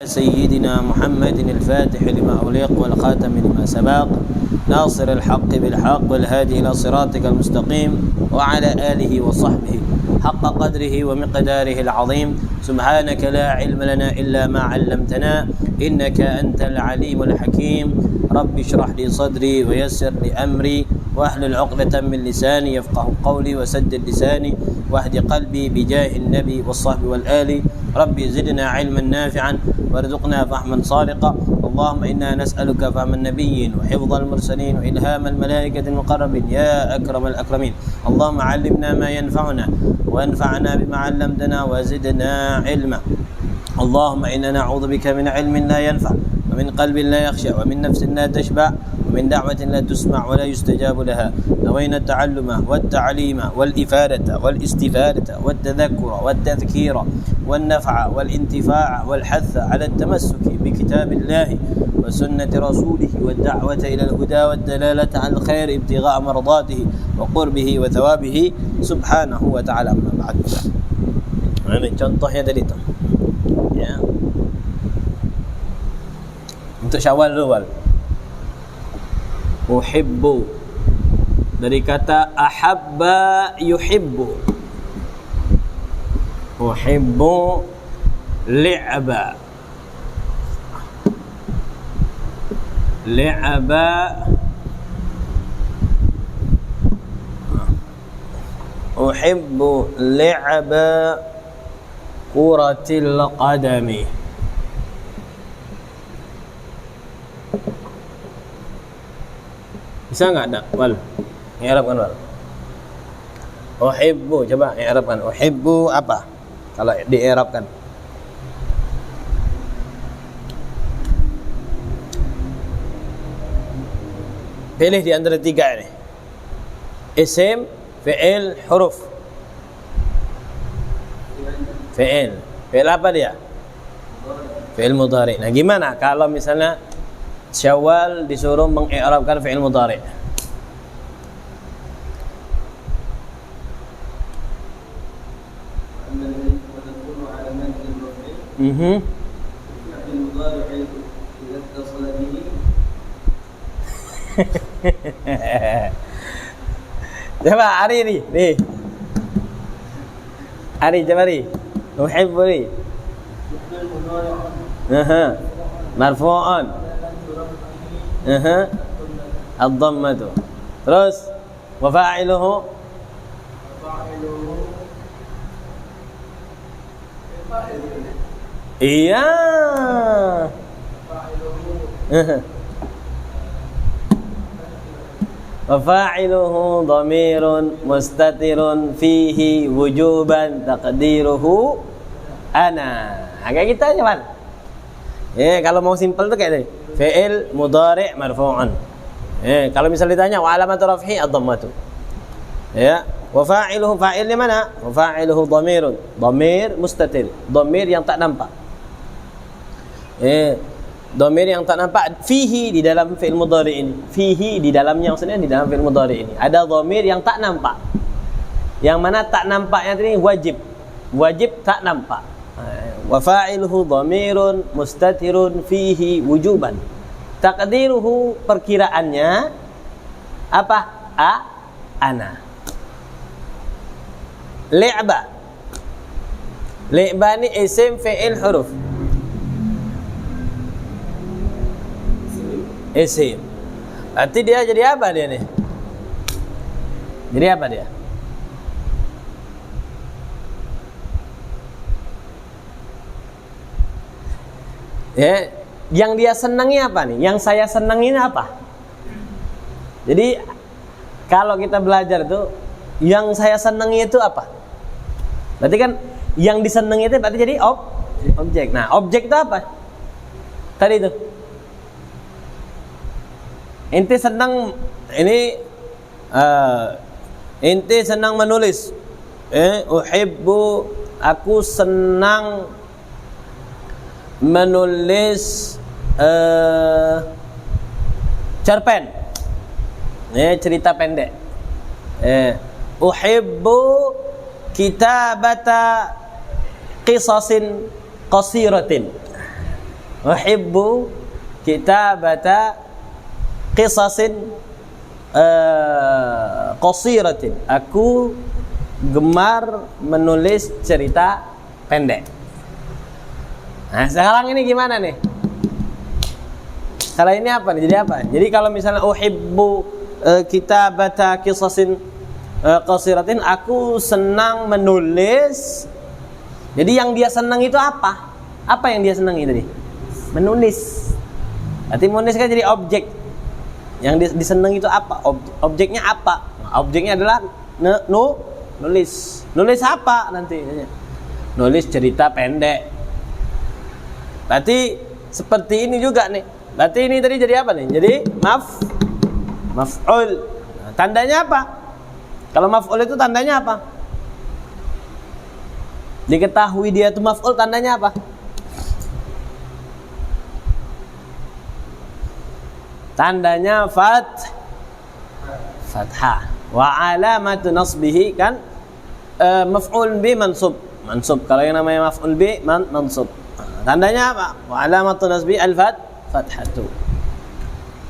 سيدنا محمد الفاتح لما أغلق والخاتم لما سبق ناصر الحق بالحق والهادي إلى صراطك المستقيم وعلى آله وصحبه حق قدره ومقداره العظيم. سبحانك لا علم لنا إلا ما علمتنا إنك أنت العليم الحكيم. رب اشرح لي صدري ويسر لي أمري واحلل عقدة من لساني يفقه قولي وسدد لساني واهد قلبي بجاه النبي والصحب والآل. ربي زدنا علما نافعا وارزقنا فهما صادقا. اللهم إنا نسألك فهم النبيين وحفظ المرسلين وإلهام الملائكة المقربين يا أكرم الأكرمين. اللهم علمنا ما ينفعنا وانفعنا بما علمتنا وزدنا علما. اللهم إنا نعوذ بك من علم لا ينفع ومن قلب لا يخشع ومن نفس لا تشبع ومن دعوة لا تسمع ولا يستجاب لها. نوينا التعلم والتعليم والإفادة والاستفادة والتذكر والتذكير والنفع والانتفاع والحث على التمسك بكتاب الله وسنة رسوله والدعوة إلى الهدى والدلالة على الخير ابتغاء مرضاته وقربه وثوابه سبحانه وتعالى. أما بعد, ini contohnya tadi tu. Ya. Untuk Syawal dulu, Wal. Uhibbu dari kata ahabba yuhibbu. Uhibbu li'aba. Li'aba uhibbu li'aba kuratil qadami. Bisa enggak ada, Wal? I'rabkan, Wal. Uhibbu, coba i'rabkan. Uhibbu apa? Kalau di-i'rabkan. Pilih di antara tiga ini. Isim, fi'il, huruf. Fi'il. Fi'il apa dia? Fi'il mudhari. Nah, gimana kalau misalnya Syawal disuruh mengi'rabkan fi'il mudhari? Coba Ari ni. Ari coba Ari. Uhibbu ni. Marfu'an. Ad-dhammatu. Terus wa fa'iluhu iya. Wa fa'iluhu dhamirun mustatirun fihi wujuban taqdiruhu ana. Kayak kita aja, Pan. Kalau mau simpel tuh kayak tadi. Fi'il mudhari' marfu'un. Kalau misalnya ditanya wa alamatu raf'i ad-dhammatu. Ya, wa fa'iluhu, fa'il di mana? Wa fa'iluhu dhamirun. Dhamir mustatir. Dhamir yang tak nampak. Dhamir yang tak nampak fihi di dalam fi'il mudhari' ini. Fihi di dalamnya, maksudnya di dalam fi'il mudhari' ini. Ada dhamir yang tak nampak. Yang mana tak nampaknya tadi wajib. Wajib tak nampak. Wa fa'iluhu dhamirun mustatirun fihi wujuban. Taqdiruhu, perkiraannya apa? Ana. Li'ba. Li'ba ni isim fi'il huruf. Isim. Berarti dia jadi apa dia ni? Jadi apa dia? Ya, yang dia senangi apa nih? Yang saya senangin apa? Jadi kalau kita belajar tuh, yang saya senangi itu apa? Berarti kan yang disenangi itu berarti jadi objek. Nah, objek itu apa? Tadi itu. Inti senang ini, inti senang menulis. Uhibbu, aku senang menulis cerpen. Cerita pendek. Uhibbu kitabata qisasin qasiratin. Uhibbu kitabata qisasin qasiratin. Aku gemar menulis cerita pendek. Nah, sekarang ini gimana nih? Kalau ini apa nih? Jadi apa? Jadi kalau misalnya uhibbu kitabata qisasin qasiratin, aku senang menulis. Jadi yang dia senang itu apa? Apa yang dia senang itu tadi? Menulis. Berarti menulis kan jadi objek. Yang disenang itu apa? Objeknya apa? Nah, objeknya adalah nulis. Nulis apa nanti? Nulis cerita pendek. Berarti seperti ini juga nih. Berarti ini tadi jadi apa nih? Jadi maf'ul. Nah, tandanya apa? Kalau maf'ul itu tandanya apa? Diketahui dia itu maf'ul, tandanya apa? Tandanya fathah. Wa alamatu nasbihi kan maf'ul bi mansub. Kalau yang namanya maf'ul bi mansub. Tandanya apa? Wa alamatu nasbihi al-fathatu.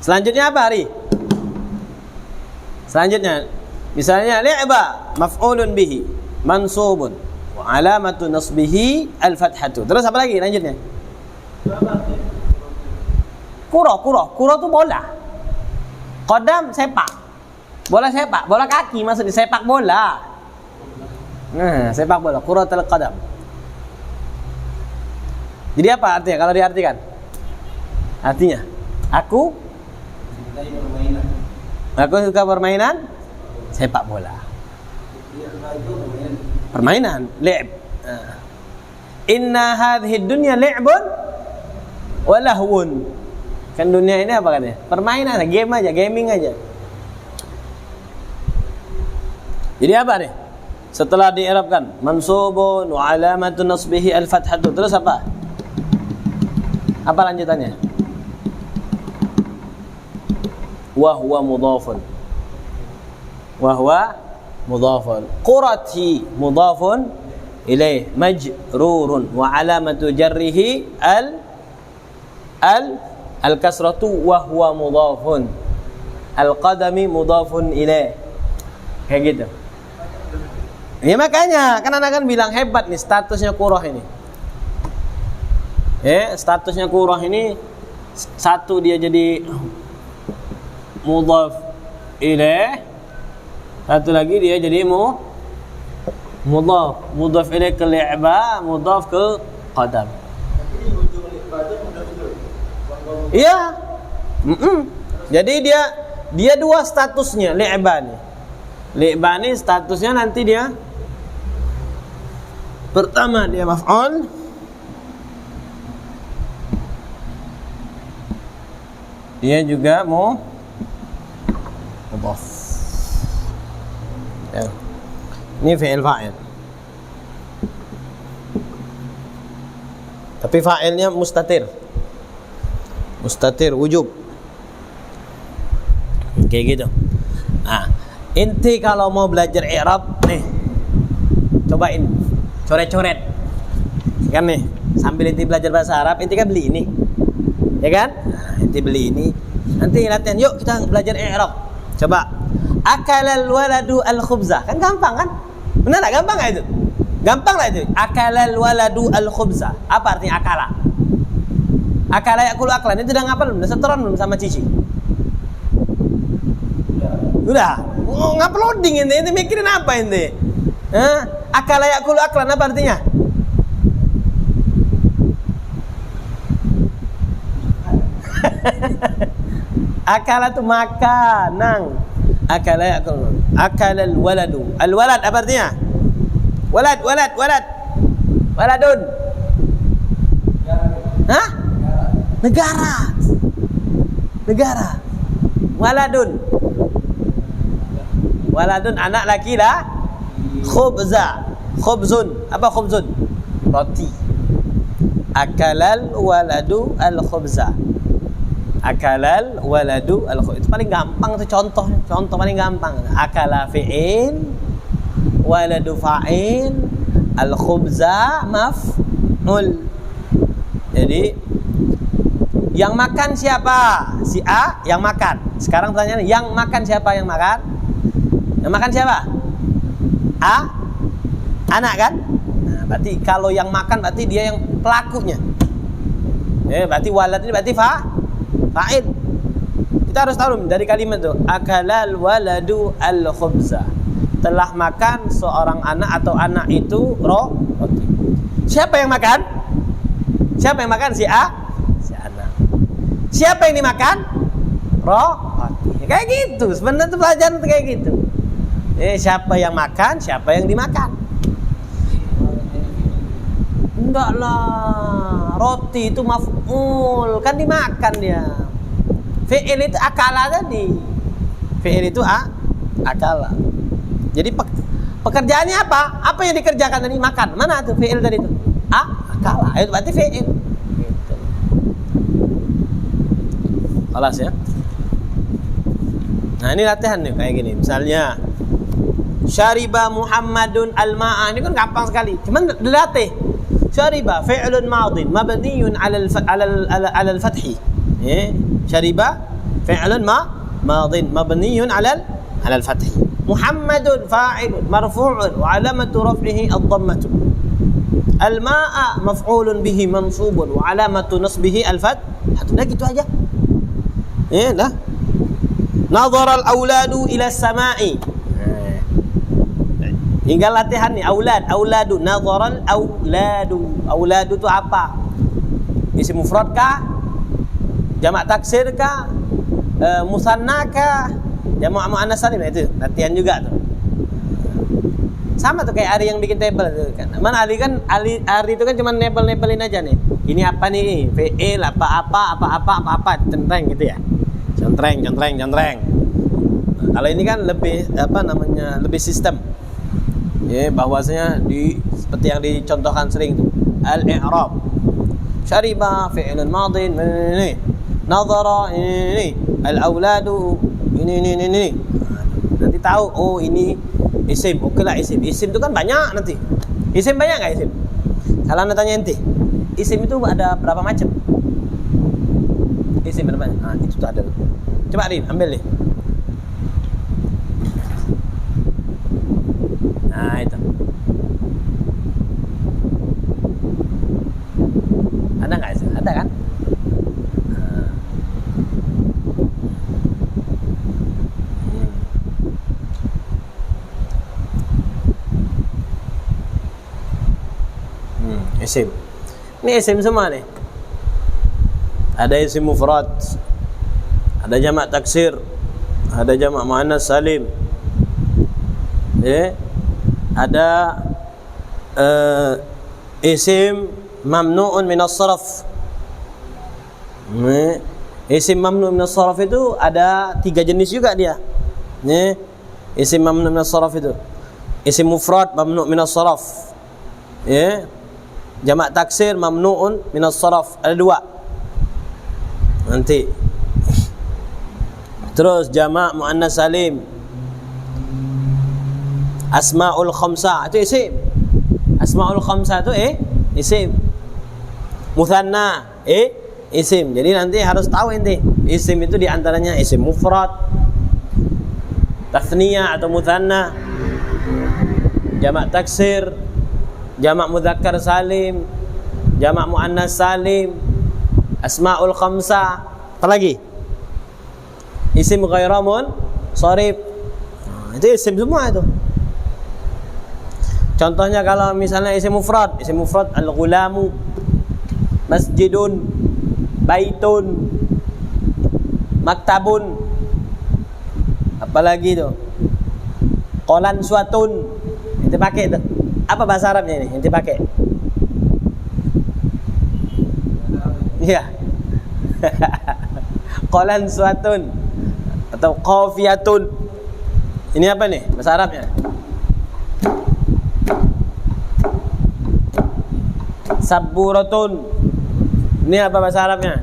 Selanjutnya apa, Hari? Selanjutnya misalnya li'ba maf'ulun bihi mansubun wa alamatu nasbihi al-fathatu. Terus apa lagi lanjutnya? Kuro itu bola. Qadam sepak. Bola sepak, bola kaki maksudnya, sepak bola. Nah, sepak bola, kuratul qadam. Jadi apa artinya kalau diartikan? Artinya, aku suka permainan sepak bola. Permainan, li'b. Inna hadhihi dunya li'bun wa lahwun. Kan dunia ini apa katanya? Permainan, gaming aja. Jadi apa nih? Setelah di'rabkan mansubun wa alamatun nasbihi al-fathatu, terus apa? Apa lanjutannya? Wa huwa mudhafun. Qurati mudhafun ilaih majrurun wa alamatu jarrihi al-kasratu wa huwa mudhafun. Al-qadami mudhafun ilaih. Kayak gitu. Ya makanya kan anak kan bilang hebat nih statusnya Qurrah ini. Statusnya Qurrah ini, satu dia jadi mudhaf ilaih, satu lagi dia jadi mudhaf ilaih ke li'ba, mudhaf ke qadam. Iya. Jadi dia dua statusnya li'ba nih. Li'ba nih statusnya nanti dia pertama dia maf'ul, dia juga mudhaf. Ya. Ini fi'il fa'il. Tapi fa'ilnya mustatir wujub. Kayak gitu. Nah, inti kalau mau belajar i'rab nih, cobain coret-coret. Kan nih, sambil inti belajar bahasa Arab, inti kan beli ini. Ya kan? Nah, inti beli ini. Nanti latihan, yuk kita belajar i'rab. Coba. Akalal waladu al-khubzah. Kan gampang kan? Benar enggak? Gampang enggak itu? Gampang lah itu. Akalal waladu al-khubzah. Apa artinya akala? Akala yakulu aklan. Itu udah ngapal belum? Udah setoran belum sama Cici? Udah. Nguploading ente mikirin apa ente? Akala yakulu aklan apa artinya? Akala itu makanan. Akala yakulu. Akalal waladu. Al-walad apa artinya? Walad. Waladun. Hah? Negara. Waladun anak laki lah. Khubzun. Apa khubzun? Roti. Akalal waladu al-khubza. Itu paling gampang tuh contoh paling gampang. Akala fi'il, waladu fa'il, al-khubza maf'ul. Jadi Yang makan siapa? Si A yang makan. Sekarang pertanyaannya, yang makan siapa yang makan? Yang makan siapa? A? Anak kan? Nah, berarti kalau yang makan berarti dia yang pelakunya. Berarti walad ini berarti fa'il. Kita harus tahu dari kalimat itu, akalal waladu al-khubza. Telah makan seorang anak atau anak itu roti. Siapa yang makan? Siapa yang makan? Si A? Si anak. Siapa yang dimakan? Roti. Kayak gitu. Sebenarnya itu pelajaran itu kayak gitu. Siapa yang makan? Siapa yang dimakan? Enggak lah. Roti itu maf'ul, kan dimakan dia. Fi'il itu akala tadi. Fi'il itu akala. Jadi pekerjaannya apa? Apa yang dikerjakan tadi? Makan. Mana tuh fi'il tadi itu? Akala. Itu berarti fi'il. Gitu. Kelas ya. Nah, ini latihan nih kayak gini. Misalnya syariba Muhammadun al-ma'a. Ini kan gampang sekali. Cuman dilatih. Syariba fi'lun madin mabniyun 'ala al-fathi. Syariba fi'lun madin mabniyun 'ala al-fathi. Muhammadun fa'ilun marfu'un wa 'alamatu raf'ihi ad-dhammah. Al-ma'a maf'ulun bihi mansubun wa 'alamatu nasbihi al-fath. Udah gitu aja. Dah. Nadhara al-auladu ila as-sama'i. Tinggal latihan nih, auladu, nadharal auladu. Auladu itu apa? Isim mufrad kah? Jamak taksir kah? Musanna kah? Jamak muannas salim. Itu latihan juga tuh. Sama tuh kayak Ari yang bikin table tuh kan. Mana Ari kan Ari itu kan cuma nebel-nebelin aja nih. Ini apa nih? Fi'il apa centreng gitu ya. Centreng. Nah, kalau ini kan lebih lebih sistem. Bahwasanya seperti yang dicontohkan sering itu al-i'rab. Syariba fi'lun madin ini. Nadhara ini. Al-auladu ini. Nanti tahu ini isim. Oke lah isim. Isim itu kan banyak nanti. Isim banyak enggak isim? Kalau Anda tanya ente, isim itu ada berapa macam? Isim berapa? Nah, itu tuh ada. Coba Rin, ambil deh. Nah, itu. Ada nggak sih? Ada kan? Isim. Ini isim semua nih. Ada isim mufrad, ada jamak taksir, ada jamak muannas salim. Ada isim mamnu'un minas saraf. Isim mamnu' minas saraf itu ada 3 jenis juga dia. Isim mamnu' minas saraf itu. Isim mufrad mamnu' minas saraf. Jamak taksir mamnu'un minas saraf. Ada 2. Nanti. Terus jamak muannas salim. Asmaul khamsah itu isim. Asmaul khamsah itu isim. Mutsanna isim. Jadi nanti harus tahu inti. Isim itu diantaranya isim mufrad, tathniyah atau mutsanna, jamak taksir, jamak mudzakkar salim, jamak muannas salim, asmaul khamsah. Apa lagi? Isim ghairamun sharif. Itu isim semua itu. Contohnya kalau misalnya isim mufrad al-ghulamu, masjidun, baitun, maktabun. Apalagi itu? Qolan suatun. Itu pakai itu. Apa bahasa Arabnya ini? Itu pakai. Iya. Qolan suatun atau qafiyatun. Ini apa nih bahasa Arabnya? Saburatun. Ini apa bahasa Arabnya?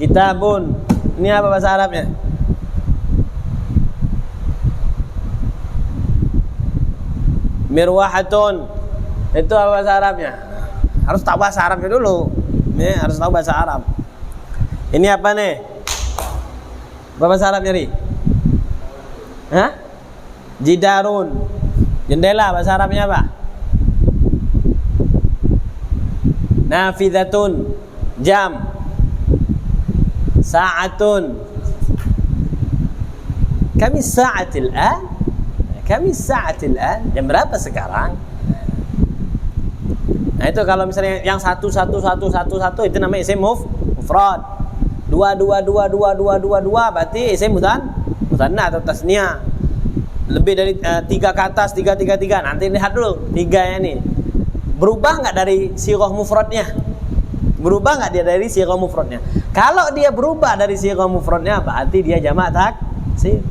Kitabun. Ini apa bahasa Arabnya? Mirwahatun. Itu apa bahasa Arabnya? Harus tahu bahasa Arabnya dulu. Nih harus tahu bahasa Arab. Ini apa nih? Apa bahasa Arab nyari? Hah? Jidarun. Jendela bahasa Arabnya apa? Nafidatun. Jam. Sa'atun. Kami sa'atil an? Kami sa'atil an? Jam berapa sekarang? Nah itu kalau misalnya yang satu itu namanya isim mufrad. Dua berarti isim musanna atau tasniah. Lebih dari 3 ke atas, 3. Nanti lihat dulu 3 nih. Berubah nggak dari sighah mufradnya? Berubah nggak dia dari sighah mufradnya? Kalau dia berubah dari sighah mufradnya, berarti dia jamak taksir.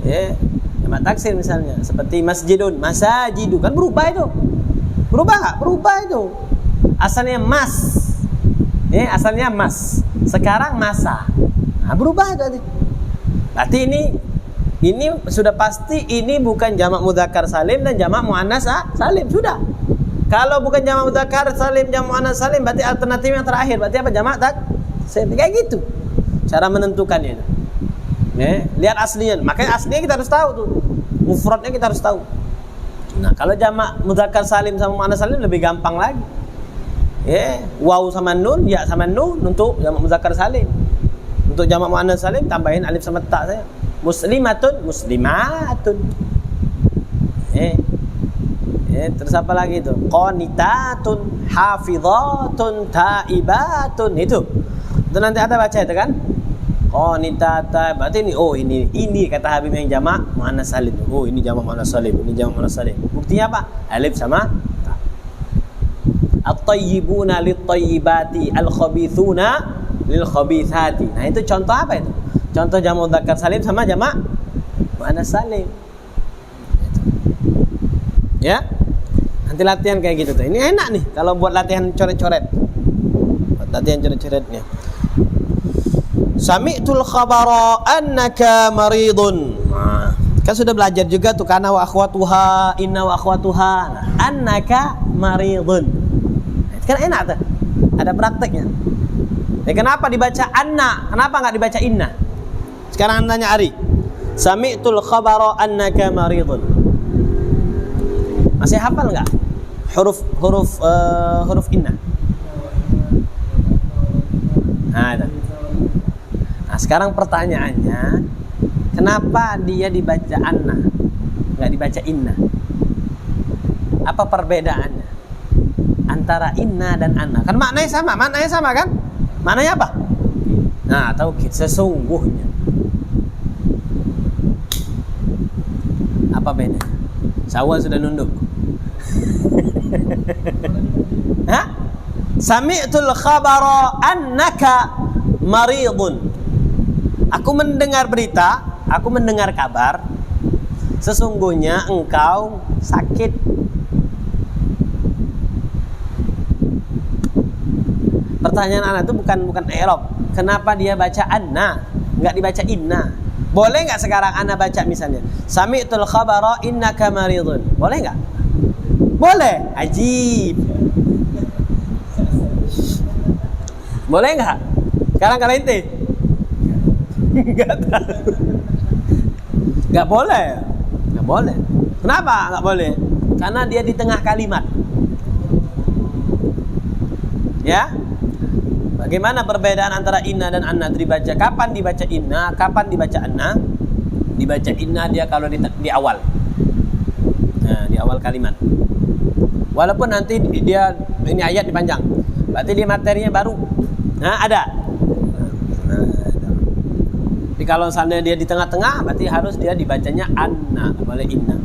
Ya, jamak taksir misalnya seperti masjidun, masajidu, kan berubah itu. Berubah nggak? Berubah itu. Asalnya mas, ya asalnya mas. Sekarang masa. Nah, berubah tadi. Berarti ini sudah pasti ini bukan jamak mudzakkar salim dan jamak muannas salim sudah. Kalau bukan jamak mudzakkar salim, jamak muannas salim, berarti alternatif yang terakhir. Berarti apa? Jamak taksir. Kayak gitu. Cara menentukannya. Ya, lihat aslinya. Makanya aslinya kita harus tahu tuh. Mufradnya kita harus tahu. Nah, kalau jamak mudzakkar salim sama muannas salim lebih gampang lagi. Ya, waw sama nun, ya sama nun untuk jamak mudzakkar salim. Untuk jamak muannas salim tambahin alif sama ta saja. Muslimatun, muslimatun. Terus apa lagi itu? Qanitatun, hafizatun, taibatun. Itu nanti ada baca itu kan? Qanitata. Berarti ini kata Habib yang jamak muannas salim. Oh, ini jamak muannas salim, ini jamak muannas salim. Buktinya apa? Alif sama ta. At-tayyibuna lit-tayyibati, al-khabithuna lil-khabithati. Nah, itu contoh apa itu? Contoh jamak mudzakkar salim sama jamak muannas salim. Ya. Nanti latihan kayak gitu tuh. Ini enak nih kalau buat latihan coret-coret. Buat latihan coret-coretnya. Sami'tul khabara annaka maridun. Nah, kan sudah belajar juga tuh kana wa akhwatuha, inna wa akhwatuha. Nah, annaka maridun. Nah, kan enak tuh. Ada prakteknya. Kenapa dibaca anna? Kenapa enggak dibaca inna? Sekarang nanya Ari. Sami'tul khabara annaka maridun. Masih hafal enggak? Huruf inna. Nah, sekarang pertanyaannya, kenapa dia dibaca anna, enggak dibaca inna? Apa perbedaannya antara inna dan anna? Kan maknanya sama kan? Maknanya apa? Nah, taukid, sesungguhnya. Apa beda? Syawal sudah nunduk. Hah? Sami'tul khabara annaka maridun. Aku mendengar berita, aku mendengar kabar, sesungguhnya engkau sakit. Pertanyaan anak itu bukan i'rab. Kenapa dia baca anna, enggak dibaca inna? Boleh enggak sekarang anak baca misalnya, Sami'tul khabara innaka maridun. Boleh enggak? Boleh. Ajib. Boleh enggak? Sekarang kalau ente enggak tahu. Enggak boleh. Enggak boleh. Kenapa enggak boleh? Karena dia di tengah kalimat. Ya? Bagaimana perbedaan antara inna dan anna dibaca? Kapan dibaca inna? Kapan dibaca anna? Dibaca inna dia kalau di awal. Nah, di awal kalimat. Walaupun nanti dia ini ayat dipanjang. Berarti dia materinya baru. Nah, ada. Tapi kalau seandainya dia di tengah-tengah, berarti harus dia dibacanya anna, boleh inna.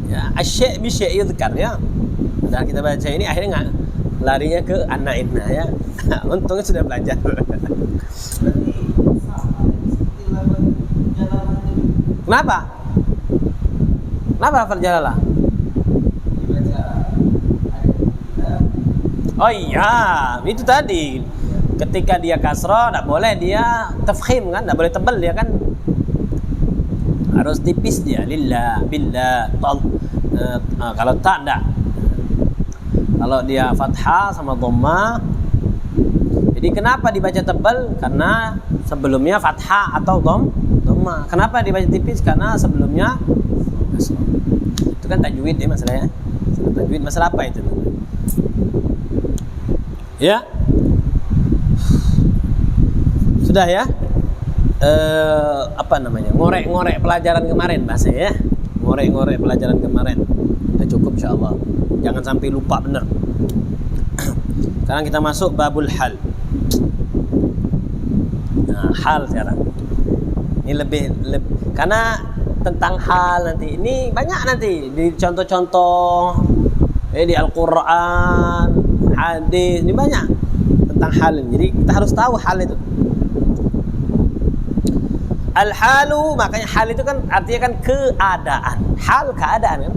Ya, asy-syai' bi syai' yudhkar ya. Dan kita baca ini akhirnya enggak larinya ke anna inna ya. Untungnya sudah belajar. Kenapa? Kenapa lafal jalalah? Oh iya, itu tadi. Ketika dia kasroh, tidak boleh dia tafkhim kan, tidak boleh tebal dia kan. Harus tipis dia. Lillah, billah, tal. Kalau tak, tidak. Kalau dia fathah sama dhamma. Jadi kenapa dibaca tebal? Karena sebelumnya fathah atau dhamma. Kenapa dibaca tipis? Karena sebelumnya kasrah. Itu kan tajwid ya masalahnya. Tajwid masalah apa itu? Ya. Sudah ya. Apa namanya? Ngorek-ngorek pelajaran kemarin bahasanya ya. Ngorek-ngorek pelajaran kemarin. Udah cukup insyaallah. Jangan sampai lupa benar. Sekarang kita masuk babul hal. Nah, hal sekarang. Ini lebih karena tentang hal nanti. Ini banyak nanti di contoh-contoh di Al-Qur'an, hadis, ini banyak tentang hal ini. Jadi kita harus tahu hal itu. Al-halu, makanya hal itu kan artinya kan keadaan. Hal keadaan kan.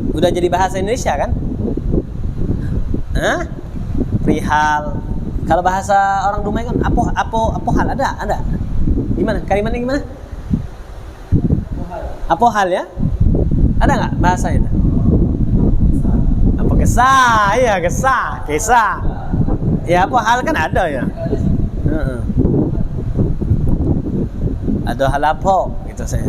Udah jadi bahasa Indonesia kan? Hah? Perihal. Kalau bahasa orang Dumai kan apa hal ada. Gimana? Kalimatnya gimana? Apa hal ya? Ada nggak bahasa itu? Apa kesah? Iya kisah. Ya apa hal kan ada ya. Ada hal apa gitu saya.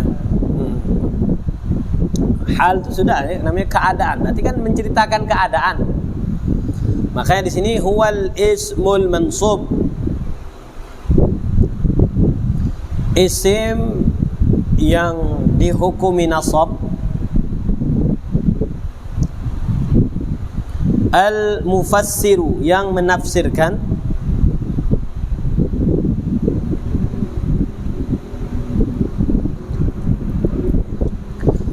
Hal itu sudah ya, namanya keadaan. Nanti kan menceritakan keadaan. Makanya di sini huwal ismul mansub. Isim yang dihukumi nasab. Al-mufassiru yang menafsirkan.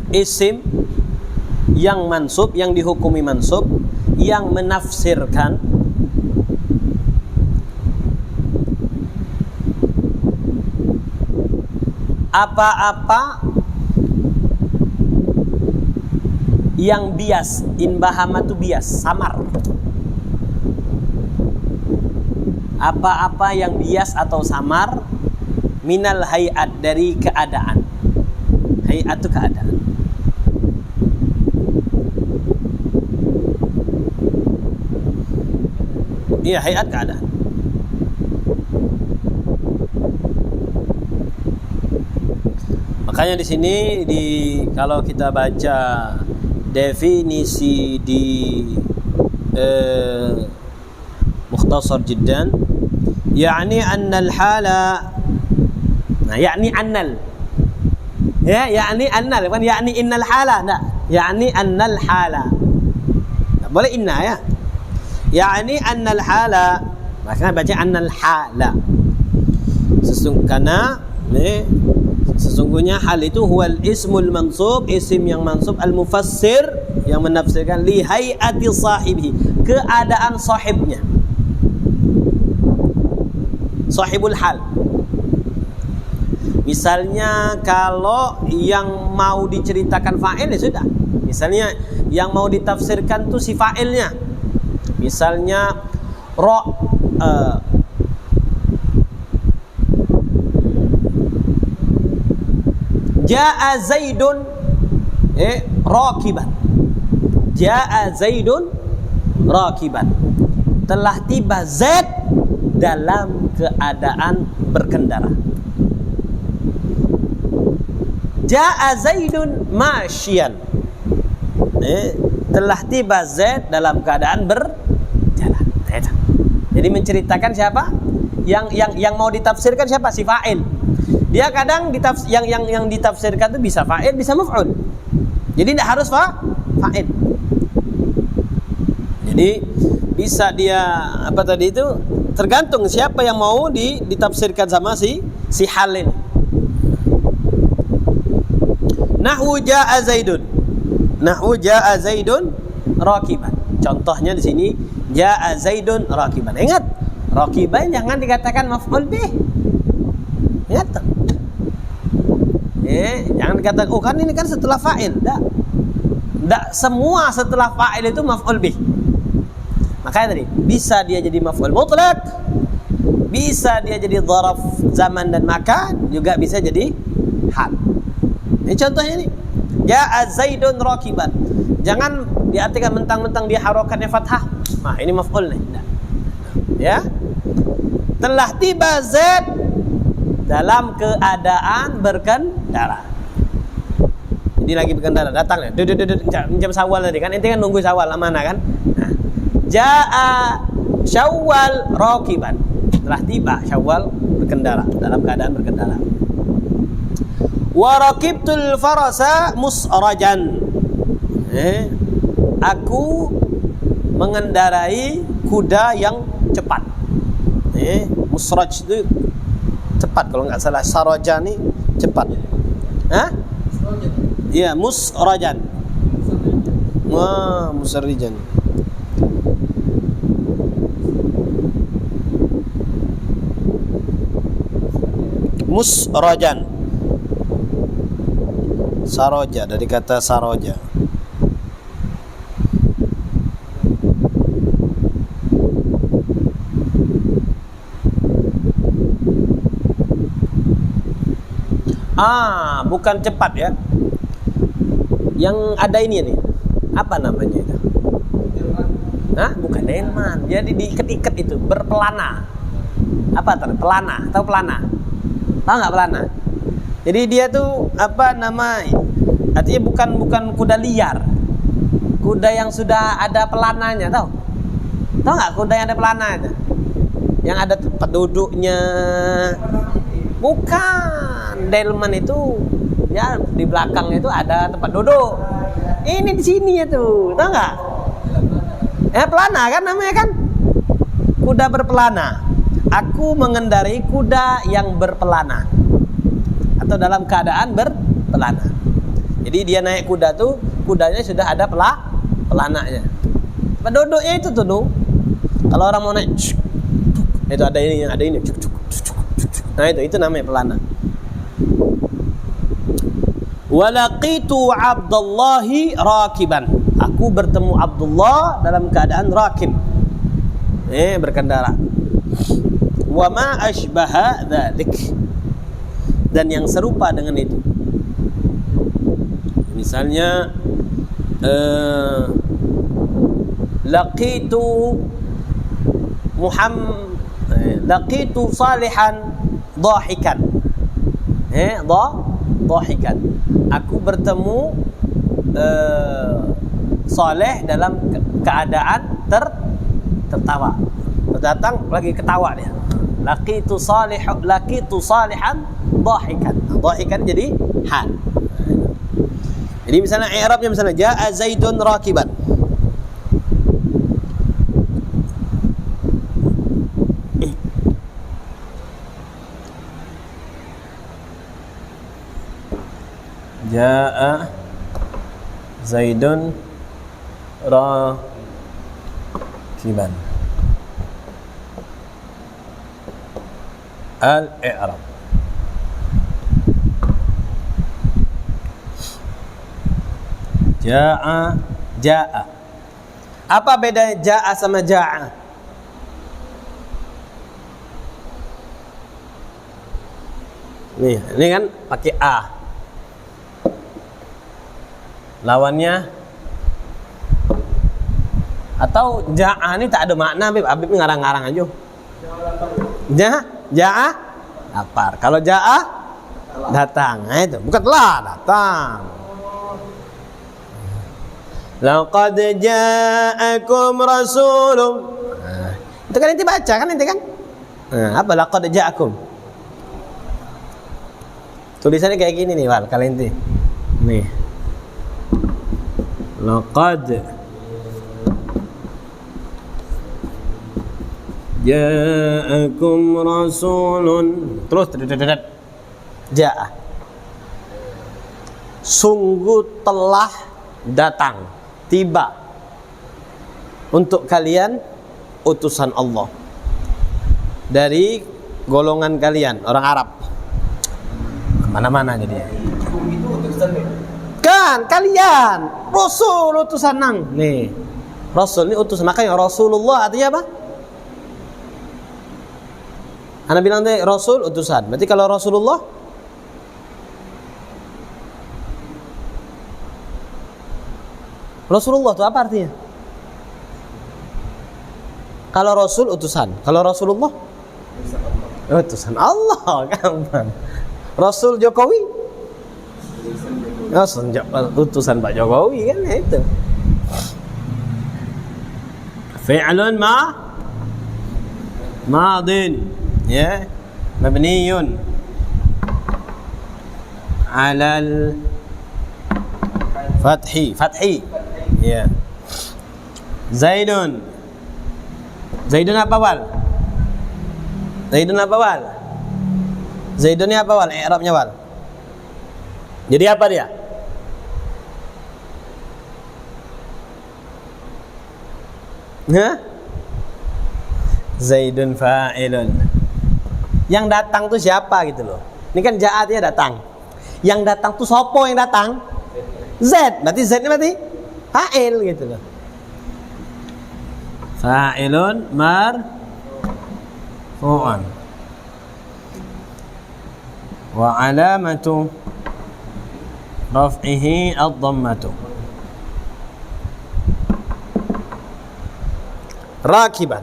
Isim yang mansub, yang dihukumi mansub, yang menafsirkan apa-apa yang bias. Inbahama itu bias, samar. Apa-apa yang bias atau samar minal hayat, dari keadaan. Hayat itu keadaan. Iya, hayat keadaan. Makanya di sini kalau kita baca definisi di Mukhtasar Jiddan, yakni annal hala. Nah, yakni annal. Ya, yakni annal, bukan yakni innal hala. Nah, yakni annal hala. Tak boleh inna ya. Yakni annal hala, maka baca annal hala. Sesungguhnya hal itu huwal ismul mansub, isim yang mansub, al mufassir yang menafsirkan li hayati sahibi, keadaan sahibnya. Sahibul hal. Misalnya kalau yang mau diceritakan fa'il ya sudah. Misalnya yang mau ditafsirkan tuh si fa'ilnya. Misalnya Ja'a Zaidun rakiban. Ja'a Zaidun rakiban. Telah tiba Zaid dalam keadaan berkendara. Ja'a Zaidun masyian. Telah tiba Zaid dalam keadaan berjalan. Jadi menceritakan siapa? Yang mau ditafsirkan siapa? Si fa'il. Dia kadang yang ditafsirkan itu bisa fa'il, bisa maf'ul. Jadi tidak harus fa'il. Jadi bisa dia apa tadi itu, tergantung siapa yang mau ditafsirkan sama si hal ini. Nahwu ja'a Zaidun. Nahwu ja'a Zaidun rakiban. Contohnya di sini ja'a Zaidun rakiban. Ingat, rakiban jangan dikatakan maf'ul bih. Ingat. Jangan dikatakan oh kan ini kan setelah fa'il. Enggak semua setelah fa'il itu maf'ul bih. Makanya tadi bisa dia jadi maf'ul mutlaq, bisa dia jadi dzaraf zaman dan makan, juga bisa jadi hal. Ini contohnya nih. Ja'a Zaidun rakiban. Jangan diartikan mentang-mentang dia harokatnya fathah. Nah, ini maf'ul nih. Nah. Ya. Telah tiba Zaid dalam keadaan berkendara. Jadi lagi berkendara, datang ya. Jam Syawal tadi kan, ente kan nunggu Syawal mana kan? Nah. Jaa Syawal rakiban. Telah tiba Syawal berkendara, dalam keadaan berkendara. Wa raqibtul farasa musrajan. Aku mengendarai kuda yang cepat. Musraj itu cepat kalau nggak salah. Saraja nih cepat. Hah? Iya, musrajan. Wah, musrijan. Musrajan. Saroja, dari kata saroja. Bukan cepat ya. Yang ada ini nih. Apa namanya itu? Hah? Bukan delman. Jadi diikat-ikat itu, berpelana. Apa tadi? Pelana, tahu pelana? Tahu nggak pelana? Jadi dia tuh apa nama? Artinya bukan kuda liar. Kuda yang sudah ada pelananya, tahu? Tahu nggak kuda yang ada pelananya? Yang ada tempat duduknya. Bukan, delman itu ya di belakang itu ada tempat duduk. Ini di sini ya tuh, tahu nggak? Pelana kan namanya kan? Kuda berpelana. Aku mengendarai kuda yang berpelana atau dalam keadaan berpelana. Jadi dia naik kuda tuh, kudanya sudah ada pelananya. Tempat duduknya itu tuh. Kalau orang mau naik, itu ada ini. Nah itu namanya pelana. Walaqitu Abdullahi rakiban. Aku bertemu Abdullah dalam keadaan rakib. Berkendara. Wa ma ashbaha dzalik. Dan yang serupa dengan itu. Misalnya laqitu laqitu Salihan dhahikan. Dhahikan. Aku bertemu Saleh dalam keadaan tertawa. Datang lagi ketawa dia. Laqitu Salihan dhahikan. Dhahikan jadi hal. Jadi misalnya i'rabnya misalnya jaa Zaidun rakiban. Jaa Zaidun rakiban. Al-i'rab. Jaa. Apa beda jaa sama jaa? Ini kan pakai a. Lawannya atau jaa ini tak ada makna, Habib ngarang-ngarang aja. Jaa lapar. Kalau jaa datang. Nah itu bukan telah datang. Laqad ja'akum rasulun. Itu kan ente baca kan ente kan? Apa laqad ja'akum? Tulisannya kayak gini nih, Wal, kalau ente. Nih. Laqad ja'akum rasulun. Terus ja'a. Sungguh telah datang, tiba untuk kalian utusan Allah dari golongan kalian orang Arab. Kemana-mana jadi. Kan kalian Rasul utusan nang. Nih Rasul ini utusan, makanya Rasulullah artinya apa? Anda bilang deh Rasul utusan. Berarti kalau Rasulullah Rasulullah itu apa artinya? Kalau Rasul utusan, kalau Rasulullah utusan Allah, gampang. Rasul Jokowi, utusan Pak Jokowi kan itu. Fi'lun madin, ya, mabniyun alal fathi, ya. Zaidun apa wal? Zaidun apa wal? Zaidunnya apa wal? I'rabnya wal. Jadi apa dia? Hah? Zaidun fa'ilun. Yang datang tuh siapa gitu loh. Ini kan ja'atnya datang. Yang datang tuh sopo yang datang? Z. Berarti Z ini berarti fa'il gitu loh. Fa'ilun marfu'un wa alamatu raf'ihi ad-dhammatu. Rakiban.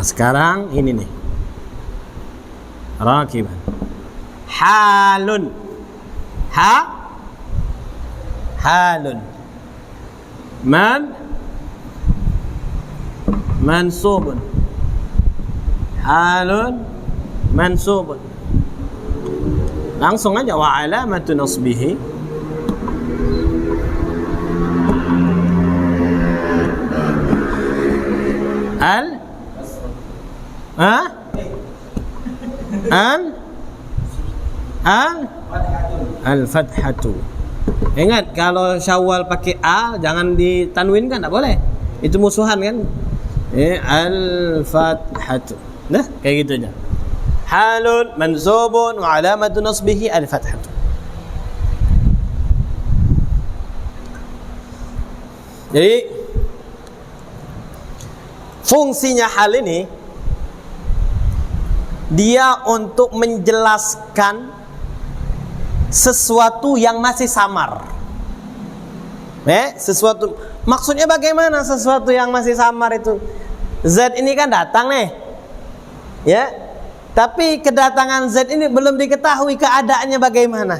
Sekarang ini nih. Rakiban. Halun. Halun. Mansubun. Halun mansubun. Langsung aja wa alamatu nasbihi al-fathatu. Ingat kalau Syawal pakai a jangan ditanwinkan, enggak boleh. Itu musuhan kan? Al-fathatu. Nah, kayak gitu aja. Halun mansubun wa alamatu nasbihi al-fathatu. Jadi fungsinya hal ini dia untuk menjelaskan sesuatu yang masih samar. Sesuatu maksudnya bagaimana sesuatu yang masih samar itu? Z ini kan datang nih. Ya. Tapi kedatangan Z ini belum diketahui keadaannya bagaimana.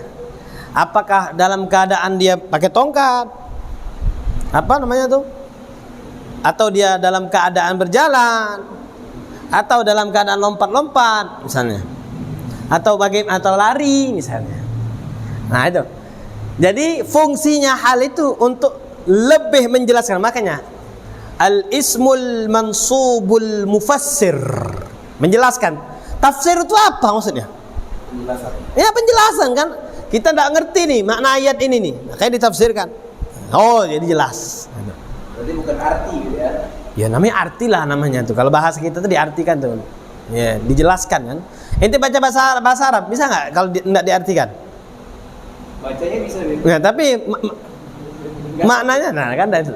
Apakah dalam keadaan dia pakai tongkat? Apa namanya tuh? Atau dia dalam keadaan berjalan? Atau dalam keadaan lompat-lompat misalnya? Atau atau lari misalnya? Nah itu. Jadi fungsinya hal itu untuk lebih menjelaskan. Makanya al-ismul mansubul mufassir, menjelaskan. Tafsir itu apa maksudnya? Penjelasan. Ya penjelasan kan. Kita tidak ngerti nih makna ayat ini nih, makanya ditafsirkan. Oh jadi jelas. Berarti bukan arti gitu ya? Ya namanya arti lah namanya tuh. Kalau bahasa kita tuh diartikan tuh. Ya dijelaskan kan. Ente baca bahasa Arab bisa nggak kalau tidak diartikan? Bacanya bisa gitu. Nah tapi maknanya nah kan itu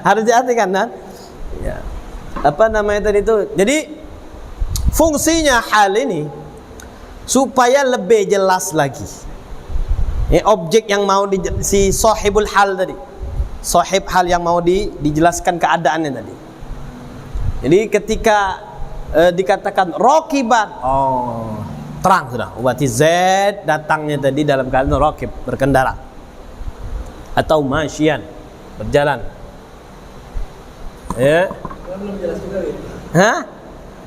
harus diartikan kan. Ya. Apa namanya tadi itu? Jadi fungsinya hal ini supaya lebih jelas lagi. Objek yang mau si sahibul hal tadi, sahib hal yang mau dijelaskan keadaannya tadi. Jadi ketika dikatakan rakiban, oh terang sudah. Berarti Z datangnya tadi dalam keadaan rakib, berkendara, atau masyian, berjalan. Ya. Belum jelas juga gitu. Hah?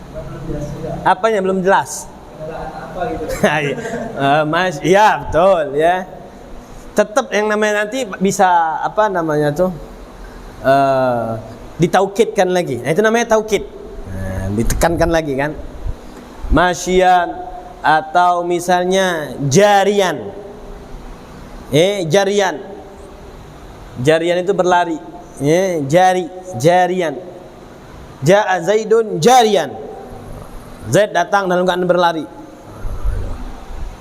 Belum jelas juga. Apanya belum jelas? Apa gitu. Mas, ya betul ya. Tetap yang namanya nanti bisa apa namanya tuh ditaukidkan lagi. Nah, itu namanya taukid. Nah, ditekankan lagi kan. Masyian atau misalnya jarian. Jarian. Jarian itu berlari. Jarian. Ja'a Zaidun jarian. Zaid datang dalam keadaan berlari.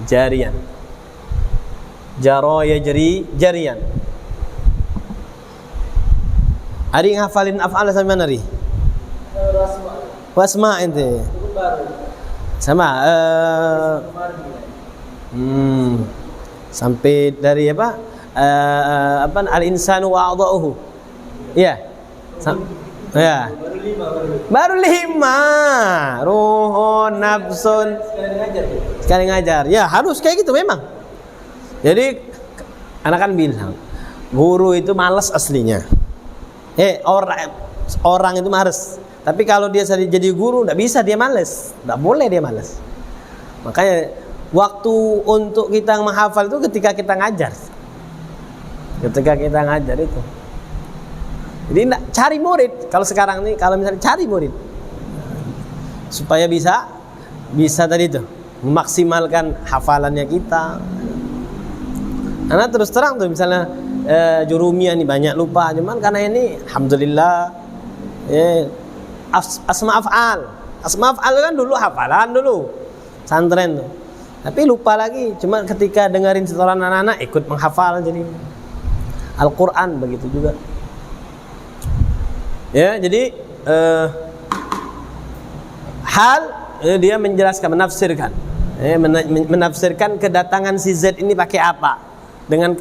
Jarian. Jaro yajri jarian. Ari ngafalin af'al sampai mana ri? Wasma ente. Sama sampai dari apa? al-insanu wa a'dha'uhu. Iya. Ya. Baru 5. Ruhun, nafsun. Sekali ngajar. Ya, harus kayak gitu memang. Jadi anak kan bilang, guru itu malas aslinya. Orang itu malas. Tapi kalau dia jadi guru, tidak bisa dia malas. Tidak boleh dia malas. Makanya waktu untuk kita menghafal itu ketika kita ngajar. Ketika kita ngajar itu. Jadi cari murid. Kalau sekarang nih, kalau misalnya cari murid, supaya bisa tadi itu memaksimalkan hafalannya kita. Karena terus terang tuh misalnya Jurumiyah nih banyak lupa, cuman karena ini alhamdulillah asma af'al kan dulu hafalan dulu santren tuh. Tapi lupa lagi, cuma ketika dengerin setoran anak-anak ikut menghafal jadi Al-Qur'an begitu juga. Ya, jadi hal dia menjelaskan, menafsirkan kedatangan si Z ini pakai apa? Dengan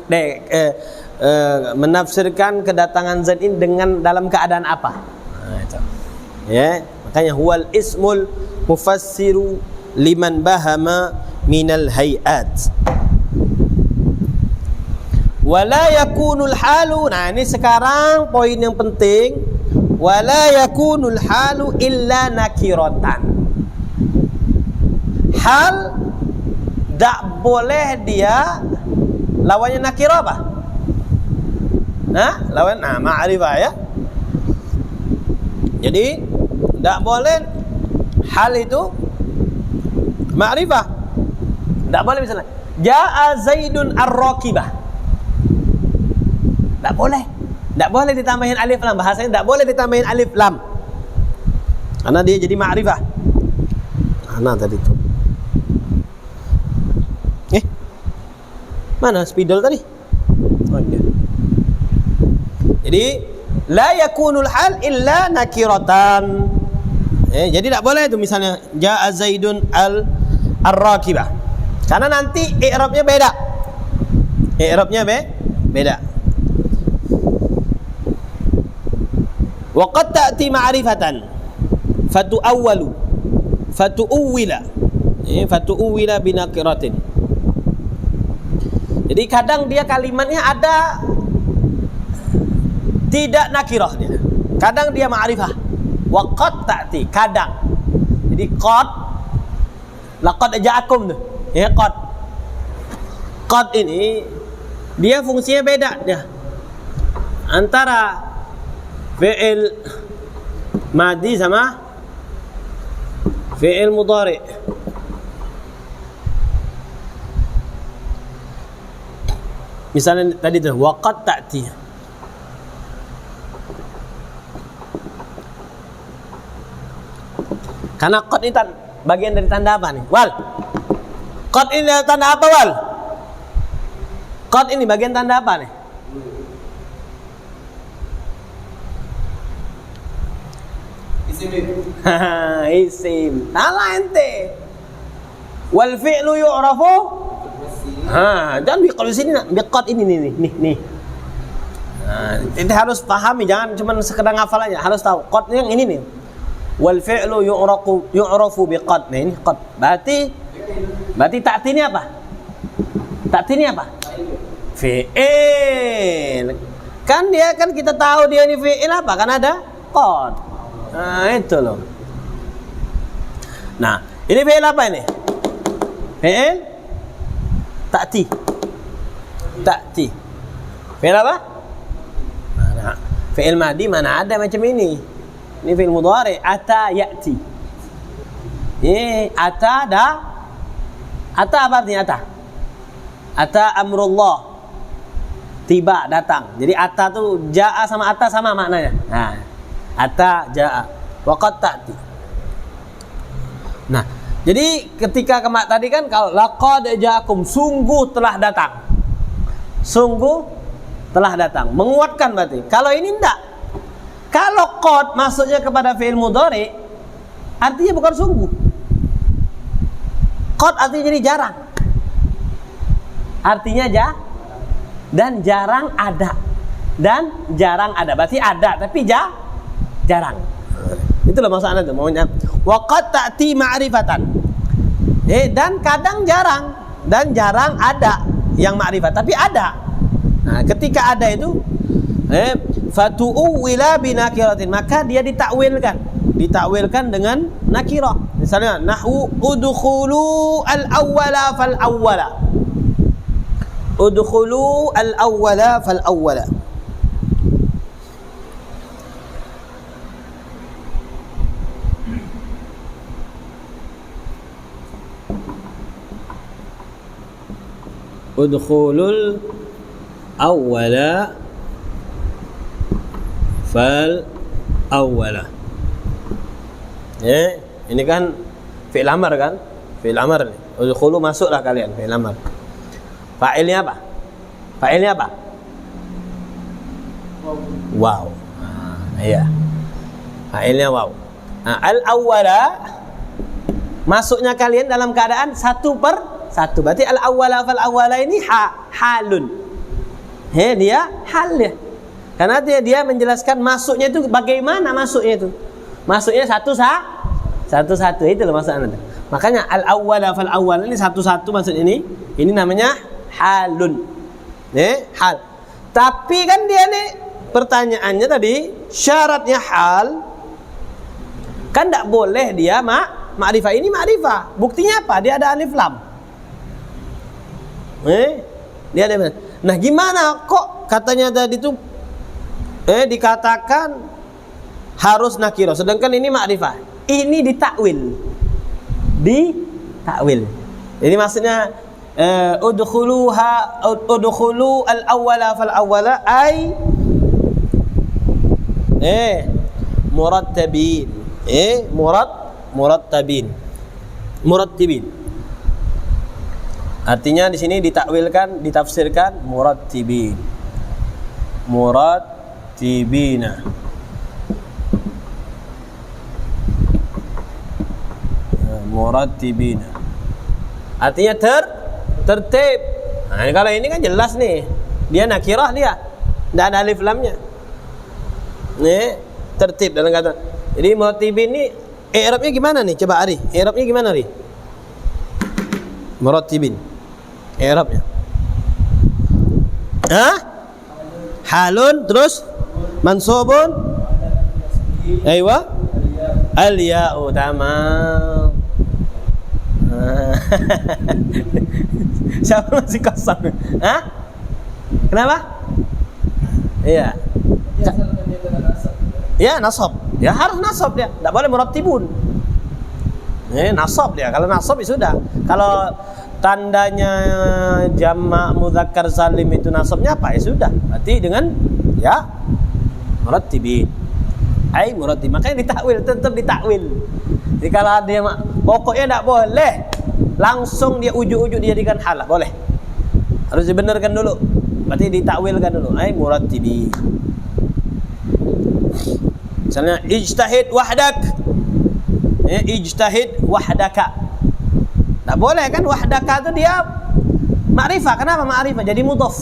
menafsirkan kedatangan Z ini dengan dalam keadaan apa? Nah, itu. Ya, makanya huwal ismul mufassiru liman bahama minal hayat. Wala yakunul halu. Nah, ini sekarang poin yang penting. Wala yakunul halu illa nakiratan. Hal tak boleh dia lawannya nakirah apa? Lawan ma'rifah ya. Jadi tak boleh hal itu ma'rifah. Tak boleh misalnya Ja'a Zaidun ar-rakibah. Tak boleh. Tak boleh ditambahin alif lam. Bahasanya tak boleh ditambahin alif lam. Karena dia jadi ma'rifah. Mana tadi itu? Mana spidol tadi? Okay. Jadi la yakunul hal illa nakiratan. Jadi tak boleh itu misalnya Ja'a Zaidun ar-rakibah. Karena nanti i'rabnya beda. I'rabnya beda. Wa qad ta'ti ma'rifatan fatu'awwalu fatu'uwila binakiratin. Jadi kadang dia kalimatnya ada tidak nakirah dia. Kadang dia ma'rifah. Wa qad ta'ti, kadang. Jadi qad laqad ja'akum tuh. Ya qad. Qad ini dia fungsinya beda dia. Antara fi'il madi sama fi'il mudhari. Misalnya tadi tuh waqad ta'ti. Karena qad ini bagian dari tanda apa nih? Wal. Qad ini tanda apa, Wal? Qad ini bagian tanda apa nih? Isim. Salah ente. Wal fi'lu yu'rafu. Jangan kalau di sini biqat ini nih. Ente harus pahami, jangan cuma sekedar ngafal aja, harus tahu. Qad yang ini nih. Wal fi'lu yu'rafu biqad. Nah, ini qad. Berarti ta'ti ini apa? Ta'ti ini apa? Fi'il. Kan kita tahu dia ini fi'il apa? Kan ada qad. Nah, itu loh. Nah, ini fi'il apa ini? Fi'il ta'ti. Fi'il apa? Nah, fi'il madi mana ada macam ini? Ini fi'il mudhari, ata ya'ti. Ata apa artinya ata? Ata amrullah. Tiba, datang. Jadi ata tuh ja'a sama ata sama maknanya. Nah, ata ja'a wa qad ta'ti. Nah, jadi ketika tadi kan kalau laqad ja'akum, sungguh telah datang. Sungguh telah datang. Menguatkan berarti. Kalau ini enggak. Kalau qad masuknya kepada fi'il mudhari, artinya bukan sungguh. Qad artinya jadi jarang. Artinya dan jarang ada. Dan jarang ada. Berarti ada tapi jarang. Itulah maksudnya itu. Maunya waqad ta'ti ma'rifatan. Dan kadang jarang dan jarang ada yang ma'rifat tapi ada. Nah, ketika ada itu fatu'uwila binakiratin, maka dia ditakwilkan dengan nakirah. Misalnya nahwu udkhulu al-awwala fal-awwala. Udkhulu al-awwala fal-awwala. Udkhulul awwala fal awwala. Ini kan fi'il amr kan? Fi'il amr nih. Udkhulu, masuklah kalian, fi'il amr. Fa'ilnya apa? Wow. Iya. Fa'ilnya wow. Nah, al-awwala, masuknya kalian dalam keadaan 1/1. Berarti al-awwala fal awwala ini halun. Dia hal ya. Karena dia menjelaskan masuknya itu bagaimana masuknya itu. Masuknya satu-satu itu loh maksudnya. Makanya al-awwala fal awwala ini satu-satu maksud ini. Ini namanya halun. Hal. Tapi kan dia nih pertanyaannya tadi syaratnya hal kan tidak boleh dia ma'rifah. Ini ma'rifah. Buktinya apa? Dia ada alif lam. Dia ada. Nah, gimana kok katanya tadi itu dikatakan harus nakirah sedangkan ini ma'rifah. Ini ditakwil. Ini maksudnya udkhulu al-awwala fal awwala ay murattabin. Murattibin. Artinya di sini ditakwilkan, ditafsirkan murattibin. Murattibina. Murattibina. Artinya tertib. Nah, kalau ini kan jelas nih. Dia nakirah dia. Enggak ada alif lamnya. Tertib dalam kata. Jadi murattibin ini i'rabnya gimana nih? Coba Ari. I'rabnya gimana, Ari? Murattibin. I'rabnya. Halun terus mansubun. Aywa. Al-ya'u, tamam. Siapa masih kosong? Kenapa? Iya. Ya, nasab. Ya harus nasab dia. Tidak boleh murattibun. Nasab dia. Kalau nasab ya sudah. Kalau tandanya jamak mudzakkar salim itu nasabnya apa? Ya sudah. Berarti dengan ya murattibin. Ai murattib. Makanya ditakwil, tetap ditakwil. Jadi kalau dia pokoknya tidak boleh langsung dia ujuk-ujuk dijadikan halah, boleh. Harus dibenarkan dulu. Berarti ditakwilkan dulu. Ai murattibi. Misalnya ijtahid wahdak. Ijtahid wahdaka. Tak boleh kan wahdaka itu dia ma'rifah. Kenapa ma'rifah? Jadi mudhaf.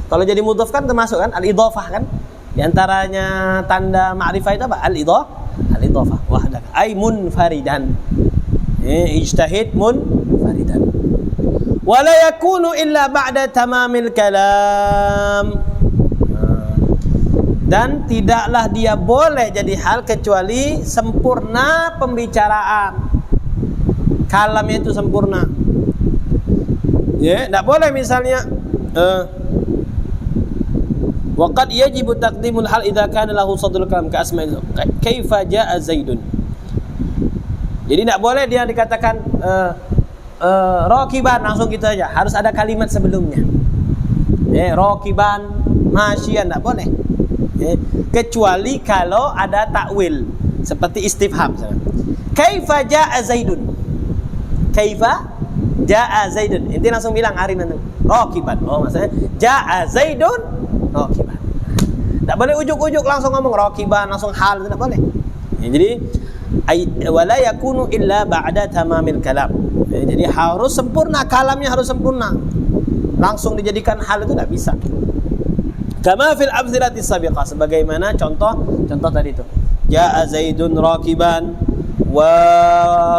Kalau jadi mudhaf kan termasuk kan al-idhafah kan? Di antaranya tanda ma'rifah itu apa? Al-idhafah. Wahdaka ay munfaridan. Ijtahid munfaridan. Wa la yakunu illa ba'da tamamil kalam. Dan tidaklah dia boleh jadi hal kecuali sempurna pembicaraan. Kalamnya itu sempurna. Tidak boleh misalnya waqad yajibu taqdimul hal idza kana lahu sadrul kalam ka asma'il kaifa jaa zaidun. Jadi tidak boleh dia dikatakan rakiban langsung gitu aja. Harus ada kalimat sebelumnya. Rakiban, masyian tidak boleh. Kecuali kalau ada takwil seperti istifham misalnya. Kaifa jaa zaidun. Kaifa jaa zaidun. Inti langsung bilang hari nanti rakiban. Oh maksudnya jaa zaidun rakiban. Tak boleh ujuk-ujuk langsung ngomong rakiban langsung hal, tidak boleh. Jadi wala yakunu illa ba'da tamamil kalam. Jadi harus sempurna, kalamnya harus sempurna. langsung dijadikan hal itu tidak bisa. Kama fil amthilati sabiqah, sebagaimana contoh tadi itu. Ja'a Zaidun rakiban wa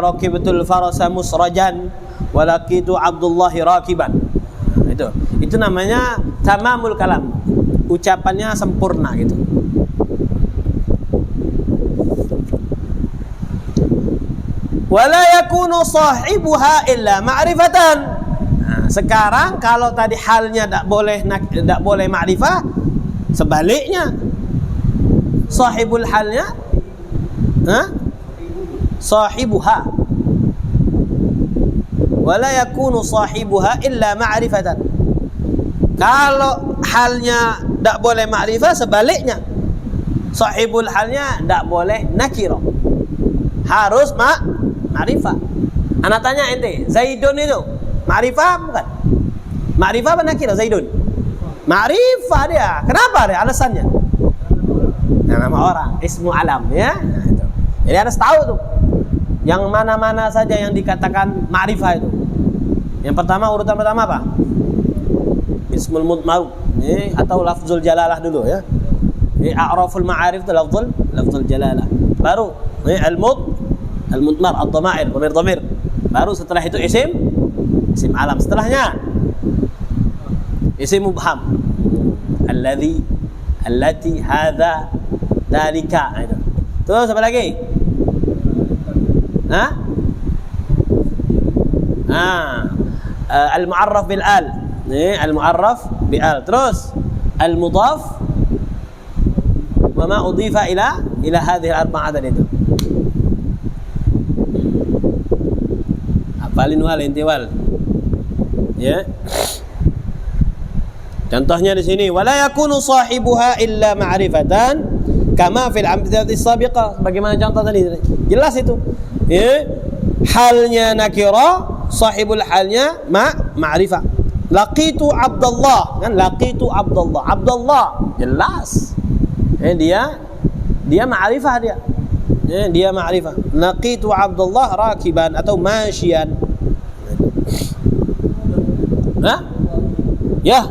rakibatul farasa musrajan wa laqitu Abdullah rakiban. Itu namanya tamamul kalam. Ucapannya sempurna gitu. Wala yakunu sahibuha illa ma'rifatan. Nah, sekarang kalau tadi halnya tidak boleh ma'rifah, sebaliknya sahibul halnya sahibuha. Wala yakunu sahibuha illa ma'rifatan. Kalau halnya tidak boleh ma'rifah, sebaliknya sahibul halnya tidak boleh nakirah, harus ma'rifah. Anak tanya ente, Zaidun itu ma'rifah bukan? Ma'rifah apa nakirah Zaidun? Ma'rifah dia. Kenapa dia? Alasannya nama orang, ismu alam ya. Nah, itu. Jadi harus tahu tuh yang mana-mana saja yang dikatakan ma'rifah itu. Yang pertama, urutan pertama apa? Ismul mudmar atau lafzul jalalah dulu ya. A'raful ma'arif itu lafzul jalalah. Baru al-mudmar, ad-dhamair, dhamir. Baru setelah itu isim alam. Setelahnya isim mubham. Alladhi, allati, hadza, dalika. Itu. Terus apa lagi? Al-mu'arraf bil al. Al-mu'arraf bil al. Terus al-mudhaf wa ma udhifa ila hadhihi al-arba'ah itu. Hafalin wal intiwal. Ya. Contohnya di sini, wala yakunu sahibuha illa ma'rifatan kama fil amthilati sabiqah. Bagaimana contoh tadi? Jelas itu. Ya. Halnya nakira, sahibul halnya ma'rifah. Laqitu Abdullah, kan laqitu Abdullah. Abdullah jelas. Dia ma'rifah dia. Dia ma'rifah. Laqitu Abdullah rakiban atau masyian. Ya,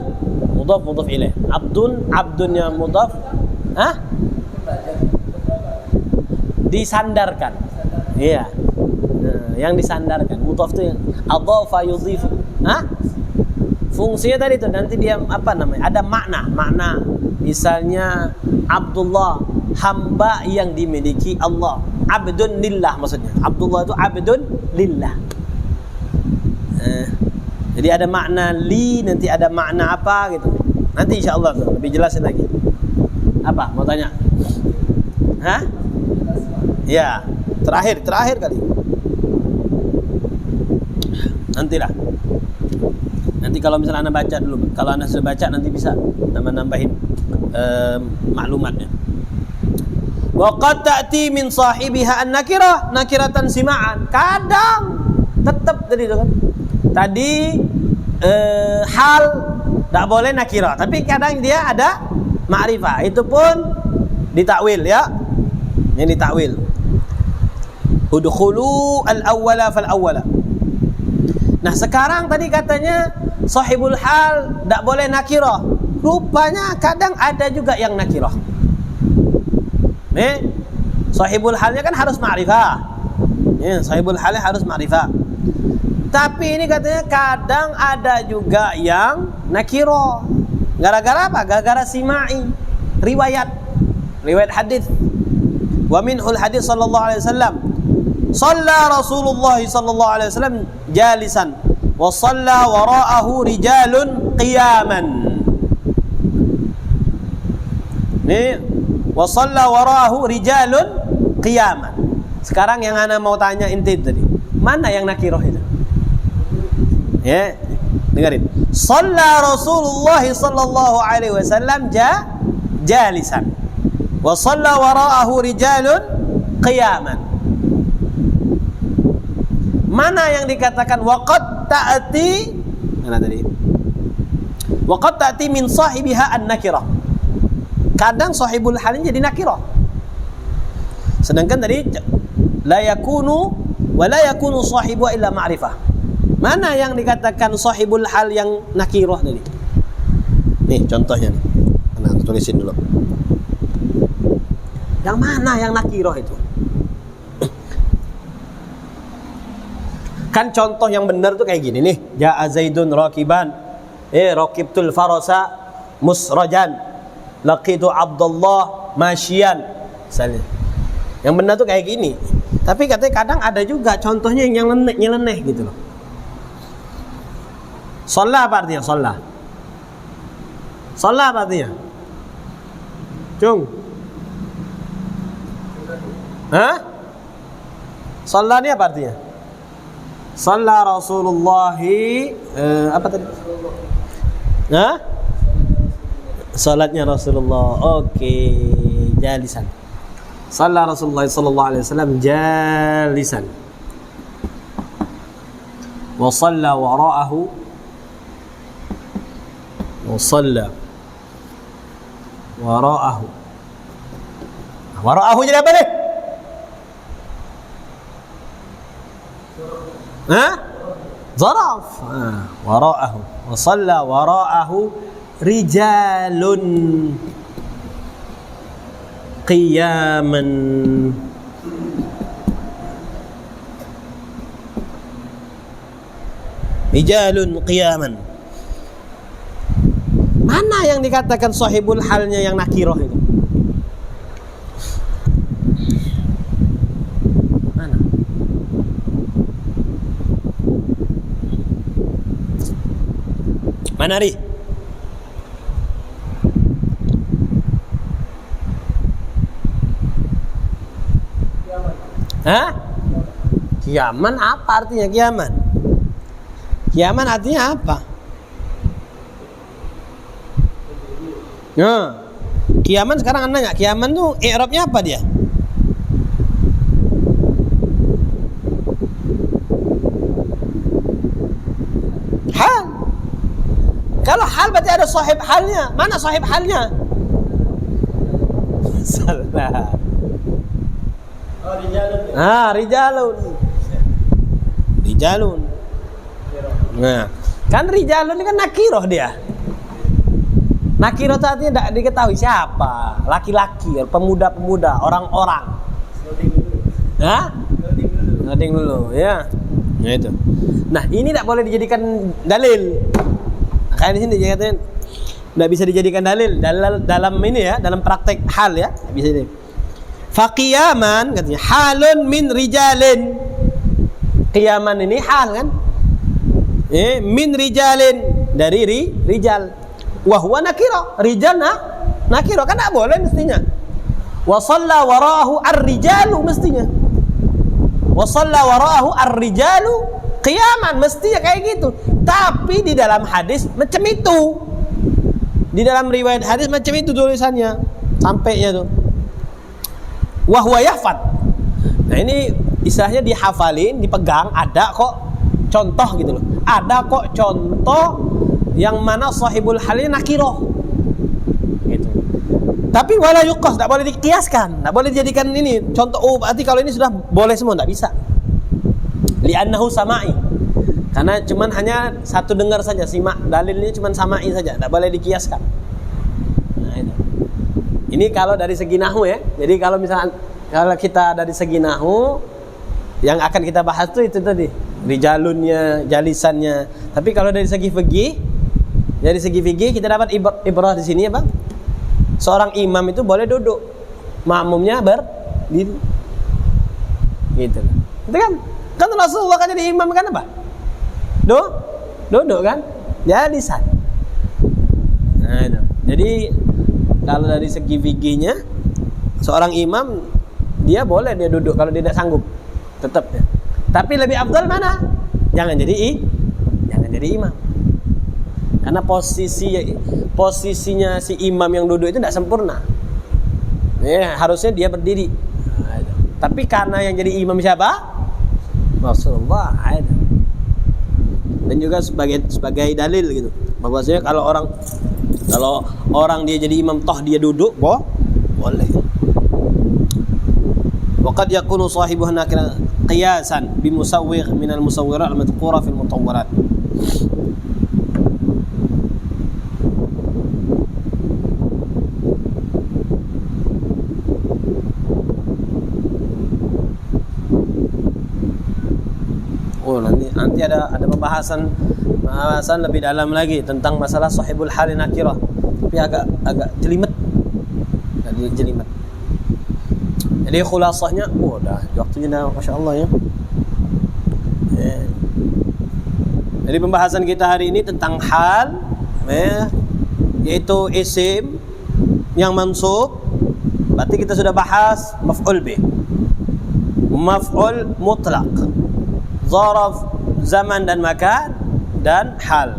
mudhaf ilaih. Abdunnya mudhaf. Disandarkan. Iya. Yang disandarkan. Mudhaf itu yang adhafa yudhifu. Fungsinya tadi itu nanti dia apa namanya? Ada makna. Misalnya Abdullah, hamba yang dimiliki Allah. Abdun lillah maksudnya. Abdullah itu abdun lillah. Jadi ada makna li, nanti ada makna apa gitu. Nanti insyaallah lebih jelasin lagi. Apa? Mau tanya? Ya, terakhir kali. Nanti kalau misalnya Anda baca dulu. Kalau Anda sudah baca nanti bisa nambahin maklumatnya. Wa qad ta'ti min sahibiha an-nakirah nakiratan sima'an. Kadang tetap tadi itu kan. Tadi hal tak boleh nakirah, tapi kadang dia ada ma'rifah. Itu pun ditakwil ya. Yang ditakwil. Udkhulu al-awwala fal-awwala. Nah, sekarang tadi katanya sahibul hal tak boleh nakirah. Rupanya kadang ada juga yang nakirah. Sahibul halnya kan harus ma'rifah. Sahibul halnya harus ma'rifah. Tapi ini katanya kadang ada juga yang nakirah. Gara-gara apa? Gara-gara sima'i, riwayat hadis. Wa minhul hadis sallallahu alaihi wasallam. Shalla Rasulullah sallallahu alaihi wasallam jalisan wa shalla wara'ahu rijalun qiyaman. Wa shalla wara'ahu rijalun qiyaman. Sekarang yang ana mau tanya inti tadi, mana yang nakirah itu? Ya, dengarin. Shalla Rasulullah sallallahu alaihi wasallam jalisan wa shalla wara'ahu rijalun qiyaman. Mana yang dikatakan waqad ta'ati? Mana tadi? Waqad ta'ti min sahibiha an-nakirah. Kadang sahibul halnya jadi nakirah. Sedangkan tadi la yakunu wa la yakunu sahibuha illa ma'rifah. Mana yang dikatakan sahibul hal yang nakirah tadi? Nih contohnya nih. Nah, tulisin dulu. Yang mana yang nakirah itu? Kan contoh yang benar tuh kayak gini nih. Ja'a Zaidun rakiban. Raqibtul farasa musrajan. Laqitu Abdullah masyian. Misalnya. Yang benar tuh kayak gini. Tapi katanya kadang ada juga contohnya yang nyeleneh gitu loh. Shalah apa artinya? Shalah. Shalah apa artinya? Cung. Hah? Shalah ini apa artinya? Shalla Rasulullah apa tadi? Hah? Salatnya Rasulullah. Oke, jalisan. Shalla Rasulullah sallallahu alaihi wasallam jalisan. Wa shalla wara'ahu. Wa shalla wara'ahu. Wara'ahu jadi apa nih? Zaraf. Wara'ahu. Wa shalla wara'ahu rijalun qiyaman. Rijalun qiyaman. Mana yang dikatakan sahibul halnya yang nakirah itu? Mana? Mana Ri? Hah? Kiaman apa artinya kiaman? Kiaman artinya apa? Nah, kiaman sekarang nanya, kiaman tuh i'rabnya apa dia? Hal. Kalau hal berarti ada sahib halnya. Mana sahib halnya? Salah. Oh, rijalun. Rijalun. Rijalun. Nah, kan rijalun ini kan nakirah dia. Nakirah itu artinya tidak diketahui siapa. Laki-laki, pemuda-pemuda, orang-orang. Loading dulu, ya. Nah itu. Nah, ini tidak boleh dijadikan dalil. Kayak di sini katanya tidak bisa dijadikan dalil dalam ini ya, dalam praktek hal ya, bisa ini. Faqiyaman katanya halun min rijalin. Qiyaman ini hal kan? Min rijalin dari rijal. Wa huwa nakira. Rijal nakira kan tidak boleh mestinya. Wa shalla wara'ahu ar-rijalu mestinya. Wa shalla wara'ahu ar-rijalu qiyaman mestinya kayak gitu. Tapi di dalam hadis macam itu. Di dalam riwayat hadis macam itu tulisannya. Sampainya tuh. Wa huwa yahfad. Nah ini istilahnya dihafalin, dipegang, ada kok contoh gitu loh. Ada kok contoh yang mana sahibul halnya nakirah. Gitu. Tapi wala yuqas, tidak boleh dikiaskan, tidak boleh dijadikan ini contoh. Oh, berarti kalau ini sudah boleh semua, tidak bisa. Li'annahu sama'i. Karena cuman hanya satu dengar saja, simak dalilnya cuman sama'i saja, tidak boleh dikiaskan. Nah, itu. Ini kalau dari segi nahwu ya. Jadi kalau misalnya kalau kita dari segi nahwu yang akan kita bahas tuh itu tadi, rijalunnya, jalisannya. Tapi kalau dari segi fikih, kita dapat ibrah di sini ya, Bang. Seorang imam itu boleh duduk, makmumnya berdiri. Gitu. Itu kan? Kan Rasulullah kan jadi imam kan apa? Duduk kan? Jalisan. Nah, itu. Jadi kalau dari segi fikihnya seorang imam dia boleh dia duduk kalau dia tidak sanggup tetap ya. Tapi lebih afdal mana? Jangan jadi imam. Karena posisinya si imam yang duduk itu tidak sempurna. Ya, harusnya dia berdiri. Nah, tapi karena yang jadi imam siapa? Rasulullah. Dan juga sebagai dalil gitu. Bahwasanya kalau orang dia jadi imam toh dia duduk, boleh. Waqad yakunu sahibuhu nakira. qiyasan bimusawwigh min al-musawwirat al-madhkura fi al-mutawwarat. Oh, nanti ada pembahasan lebih dalam lagi tentang masalah sahibul hal nakirah, tapi agak jelimet. Jadi khulasahnya, dah waktunya dah, masya-Allah ya. Jadi pembahasan kita hari ini tentang hal, yaitu isim yang mansub. Berarti kita sudah bahas maf'ul bih, maf'ul mutlaq, zaraf zaman dan makan, dan hal.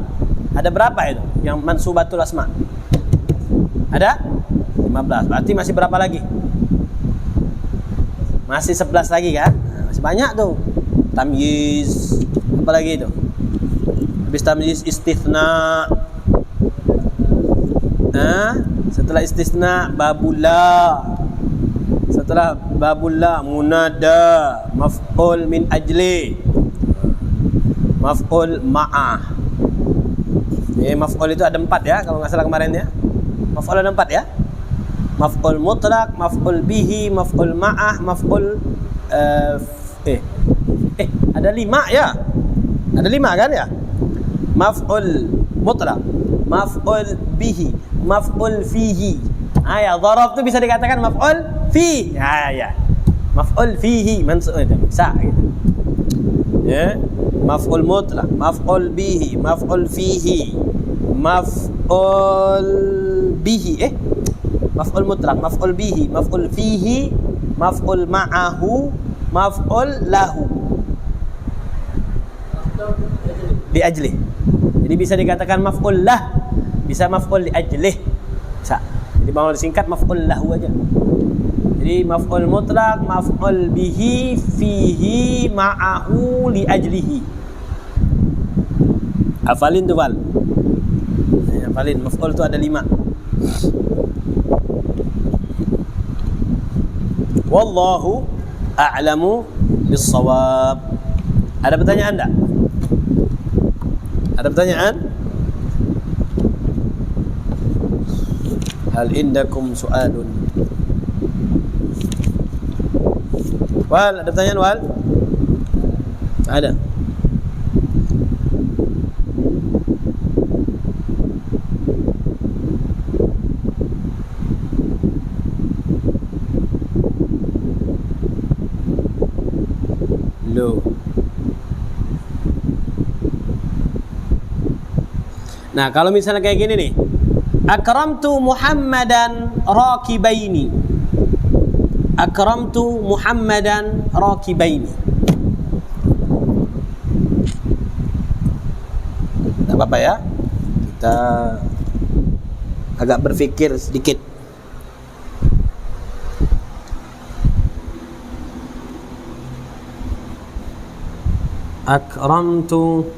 Ada berapa itu yang mansubatul asma? Ada 15. Berarti masih berapa lagi? Masih 11 lagi kan? Masih banyak tuh. Tamyiz, apa lagi itu? Habis tamyiz istithna. Setelah istithna babullah. Setelah babullah munada, maf'ul min ajli, maf'ul ma'ah. Maf'ul itu ada 4 ya, kalau nggak salah kemarin ya. Maf'ul ada 4 ya. Maf'ul mutlaq, maf'ul bihi, maf'ul ma'ah, maf'ul ada 5 ya. Ada 5 kan ya? Maf'ul mutlaq, maf'ul bihi, maf'ul fihi. Ya, dharab itu bisa dikatakan maf'ul fi. Ya. Maf'ul fihi mansub itu bisa gitu. Ya. Maf'ul mutlaq, maf'ul bihi, maf'ul fihi, maf'ul bihi, maf'ul mutlaq, maf'ul bihi, maf'ul fihi, maf'ul ma'ahu, maf'ul lahu. Li ajlih. Jadi bisa dikatakan maf'ul lah, bisa maf'ul li ajlih. Bisa. Jadi mau disingkat maf'ul lahu aja. Jadi maf'ul mutlaq, maf'ul bihi, fihi, ma'ahu, li ajlihi. Hafalin tu Val. Hafalin, maf'ul tu ada 5. Wallahu a'lamu bis-shawab. Ada pertanyaan tak? Ada pertanyaan? Hal indakum su'alun? Wal, ada pertanyaan Wal? Ada. Nah, kalau misalnya kayak gini nih, akramtu Muhammadan rakibaini, akramtu Muhammadan rakibaini. Tidak apa-apa ya, kita agak berpikir sedikit. Akramtu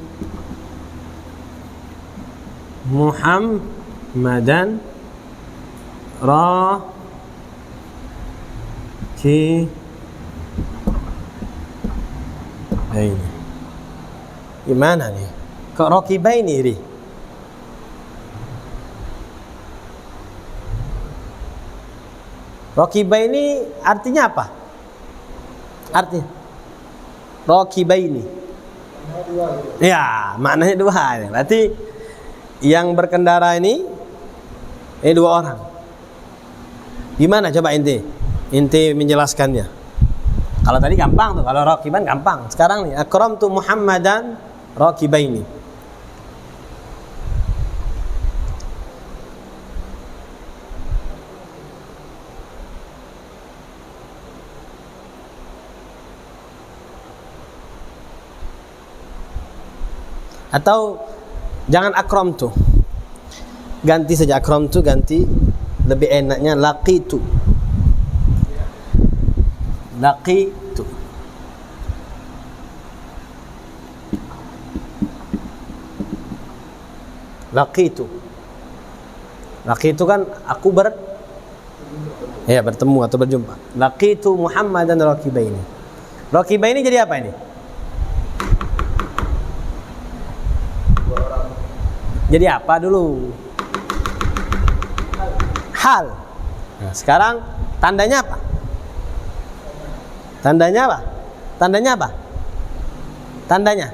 Muhammadan rakibaini. Gimana nih? Kok rakibaini ini? Rakibaini artinya apa? Artinya rakibaini. Ya, maknanya 2. Berarti yang berkendara ini 2 orang. Gimana coba inti menjelaskannya? Kalau tadi gampang tuh, kalau rakiban gampang. Sekarang nih, akramtu Muhammadan rakibaini. Atau jangan akramtu, ganti saja akramtu, ganti lebih enaknya laqitu. Laqitu. Laqitu. Laqitu kan aku bertemu atau berjumpa. Laqitu Muhammadan rakibaini. Raqibaini jadi apa ini? Jadi apa dulu? Hal. Nah, sekarang tandanya apa? Tandanya apa? Tandanya apa? Tandanya?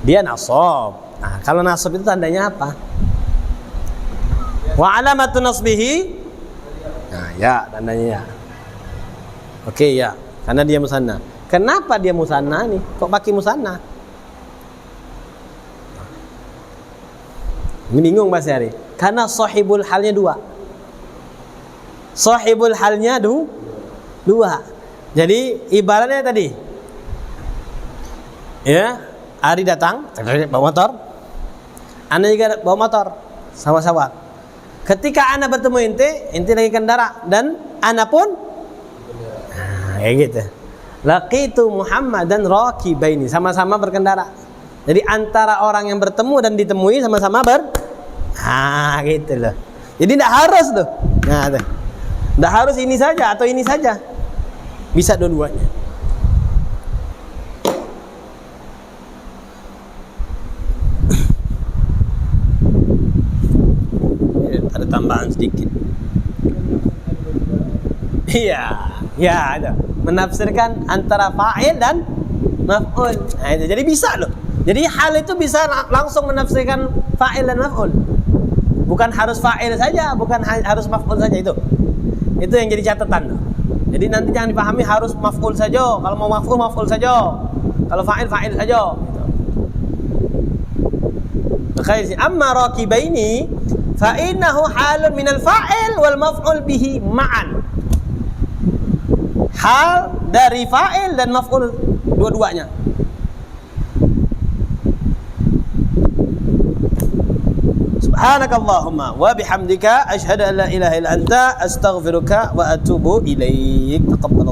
Dia nasab. Nah, kalau nasab itu tandanya apa? Wa alamatu nasbihi. Nah, ya, tandanya ya. Oke, ya. Karena dia musanna. Kenapa dia musanna nih? Kok pakai musanna? Ini bingung Mas Yari. Karena sahibul halnya dua. Sahibul halnya dua. Jadi ibaratnya tadi. Ya, Ari datang, bawa motor. Ana juga bawa motor, sama-sama. Ketika ana bertemu inti lagi kendara dan ana pun kayak gitu. Laqitu Muhammad dan Raqibaini, sama-sama berkendara. Jadi antara orang yang bertemu dan ditemui sama-sama gitu loh. Jadi tidak harus tuh. Nah, tidak harus ini saja atau ini saja. Bisa dua-duanya. Ada tambahan sedikit. Iya, ada. Menafsirkan antara fa'il dan maf'ul. Nah, itu. Jadi bisa loh. Jadi hal itu bisa langsung menafsirkan fa'il dan maf'ul. Bukan harus fa'il saja, bukan harus maf'ul saja itu. Itu yang jadi catatan loh. Jadi nanti jangan dipahami harus maf'ul saja. Kalau mau maf'ul saja. Kalau fa'il saja. Gitu. Makanya amma raqibaini fa innahu halun minal fa'il wal maf'ul bihi ma'an. Hal dari fa'il dan maf'ul dua-duanya. Subhanakallahumma wa bihamdika asyhadu an la ilaha illa anta astaghfiruka wa atubu ilaik. Taqabbalallah.